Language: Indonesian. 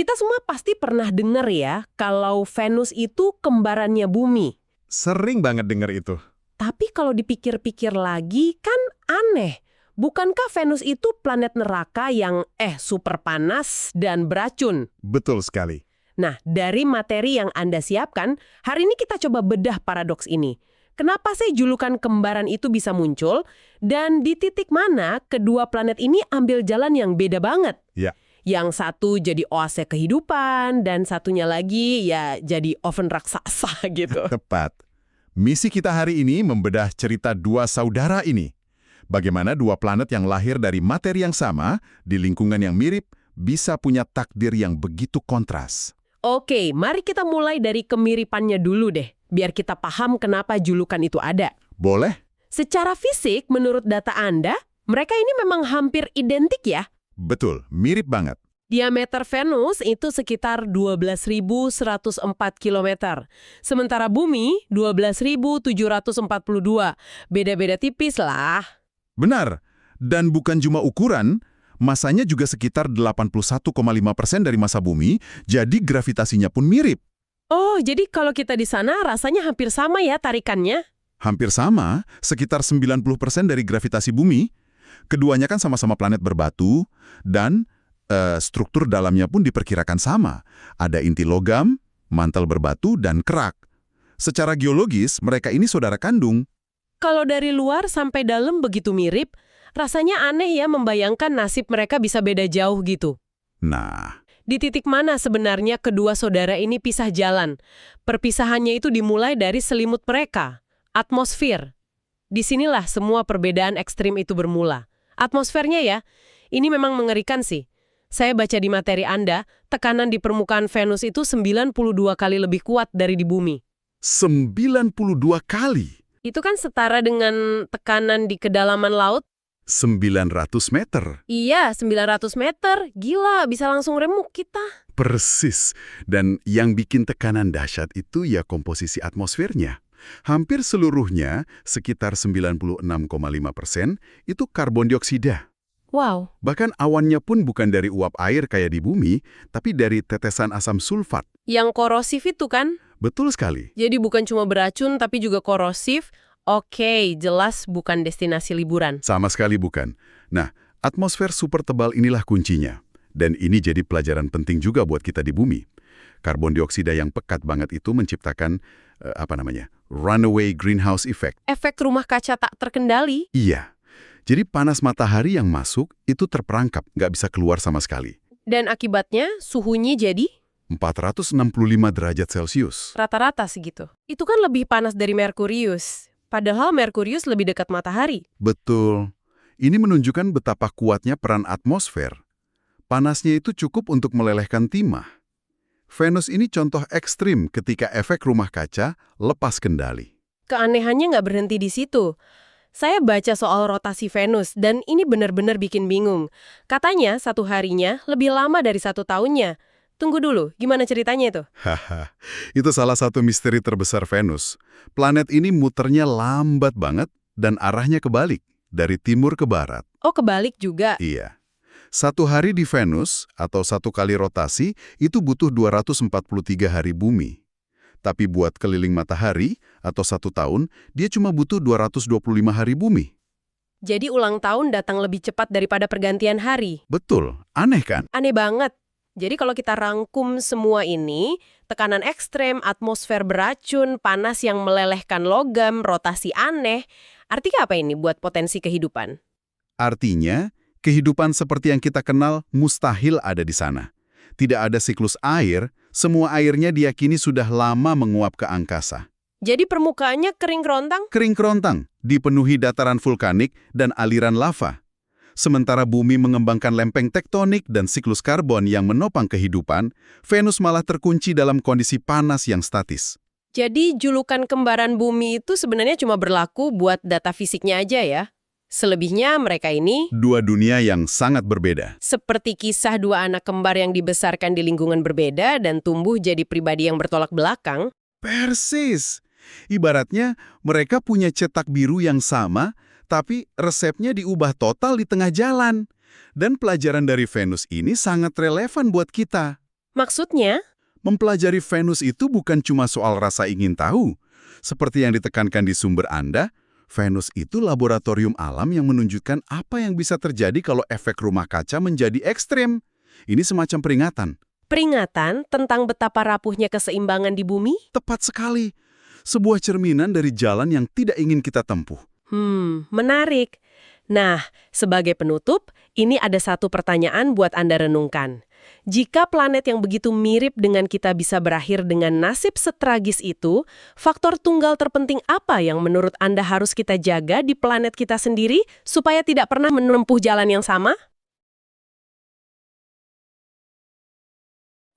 Kita semua pasti pernah dengar ya, kalau Venus itu kembarannya bumi. Sering banget denger itu. Tapi kalau dipikir-pikir lagi, kan aneh. Bukankah Venus itu planet neraka yang super panas dan beracun? Betul sekali. Nah, dari materi yang Anda siapkan, hari ini kita coba bedah paradoks ini. Kenapa sih julukan kembaran itu bisa muncul? Dan di titik mana kedua planet ini ambil jalan yang beda banget? Ya. Yang satu jadi oase kehidupan, dan satunya lagi ya jadi oven raksasa gitu. Tepat. Misi kita hari ini membedah cerita dua saudara ini. Bagaimana dua planet yang lahir dari materi yang sama, di lingkungan yang mirip, bisa punya takdir yang begitu kontras. Oke, mari kita mulai dari kemiripannya dulu deh, biar kita paham kenapa julukan itu ada. Boleh? Secara fisik, menurut data Anda, mereka ini memang hampir identik ya? Betul, mirip banget. Diameter Venus itu sekitar 12.104 km. Sementara Bumi, 12.742. Beda-beda tipis lah. Benar. Dan bukan cuma ukuran, masanya juga sekitar 81,5% dari massa bumi, jadi gravitasinya pun mirip. Oh, jadi kalau kita di sana rasanya hampir sama ya tarikannya? Hampir sama, sekitar 90% dari gravitasi bumi. Keduanya kan sama-sama planet berbatu, dan struktur dalamnya pun diperkirakan sama. Ada inti logam, mantel berbatu, dan kerak. Secara geologis, mereka ini saudara kandung. Kalau dari luar sampai dalam begitu mirip, rasanya aneh ya membayangkan nasib mereka bisa beda jauh gitu. Nah, Di titik mana sebenarnya kedua saudara ini pisah jalan? Perpisahannya itu dimulai dari selimut mereka, atmosfer. Disinilah semua perbedaan ekstrim itu bermula. Atmosfernya ya, ini memang mengerikan sih. Saya baca di materi Anda, tekanan di permukaan Venus itu 92 kali lebih kuat dari di bumi. 92 kali. Itu kan setara dengan tekanan di kedalaman laut? 900 meter. Iya, 900 meter. Gila, bisa langsung remuk kita. Persis. Dan yang bikin tekanan dahsyat itu ya komposisi atmosfernya. Hampir seluruhnya, sekitar 96,5%, itu karbon dioksida. Wow. Bahkan awannya pun bukan dari uap air kayak di bumi, tapi dari tetesan asam sulfat. Yang korosif itu kan? Betul sekali. Jadi bukan cuma beracun, tapi juga korosif. Oke, jelas bukan destinasi liburan. Sama sekali bukan. Nah, atmosfer super tebal inilah kuncinya. Dan ini jadi pelajaran penting juga buat kita di bumi. Karbon dioksida yang pekat banget itu menciptakan, runaway greenhouse effect. Efek rumah kaca tak terkendali? Iya. Jadi panas matahari yang masuk itu terperangkap, nggak bisa keluar sama sekali. Dan akibatnya suhunya jadi 465 derajat Celcius. rata-rata segitu. Itu kan lebih panas dari Merkurius. Padahal Merkurius lebih dekat matahari. Betul. Ini menunjukkan betapa kuatnya peran atmosfer. Panasnya itu cukup untuk melelehkan timah. Venus ini contoh ekstrim ketika efek rumah kaca lepas kendali. Keanehannya nggak berhenti di situ. Saya baca soal rotasi Venus, dan ini benar-benar bikin bingung. Katanya satu harinya lebih lama dari satu tahunnya. Tunggu dulu, gimana ceritanya itu? Haha, itu salah satu misteri terbesar Venus. Planet ini muternya lambat banget dan arahnya kebalik, dari timur ke barat. Oh, kebalik juga. Iya. Satu hari di Venus, atau satu kali rotasi, itu butuh 243 hari bumi. Tapi buat keliling matahari, atau satu tahun, dia cuma butuh 225 hari bumi. Jadi ulang tahun datang lebih cepat daripada pergantian hari. Betul, aneh kan? Aneh banget. Jadi kalau kita rangkum semua ini, tekanan ekstrem, atmosfer beracun, panas yang melelehkan logam, rotasi aneh, artinya apa ini buat potensi kehidupan? Artinya, kehidupan seperti yang kita kenal mustahil ada di sana. Tidak ada siklus air, semua airnya diyakini sudah lama menguap ke angkasa. Jadi permukaannya kering kerontang? Kering kerontang, dipenuhi dataran vulkanik dan aliran lava. Sementara bumi mengembangkan lempeng tektonik dan siklus karbon yang menopang kehidupan, Venus malah terkunci dalam kondisi panas yang statis. Jadi julukan kembaran bumi itu sebenarnya cuma berlaku buat data fisiknya aja ya? Selebihnya mereka ini Dua dunia yang sangat berbeda. seperti kisah dua anak kembar yang dibesarkan di lingkungan berbeda dan tumbuh jadi pribadi yang bertolak belakang. Persis. Ibaratnya mereka punya cetak biru yang sama, tapi resepnya diubah total di tengah jalan. Dan pelajaran dari Venus ini sangat relevan buat kita. Maksudnya? Mempelajari Venus itu bukan cuma soal rasa ingin tahu. Seperti yang ditekankan di sumber Anda, Venus itu laboratorium alam yang menunjukkan apa yang bisa terjadi kalau efek rumah kaca menjadi ekstrem. Ini semacam peringatan. Peringatan tentang betapa rapuhnya keseimbangan di bumi? Tepat sekali. Sebuah cerminan dari jalan yang tidak ingin kita tempuh. Menarik. Nah, sebagai penutup, ini ada satu pertanyaan buat Anda renungkan. Jika planet yang begitu mirip dengan kita bisa berakhir dengan nasib setragis itu, faktor tunggal terpenting apa yang menurut Anda harus kita jaga di planet kita sendiri supaya tidak pernah menempuh jalan yang sama?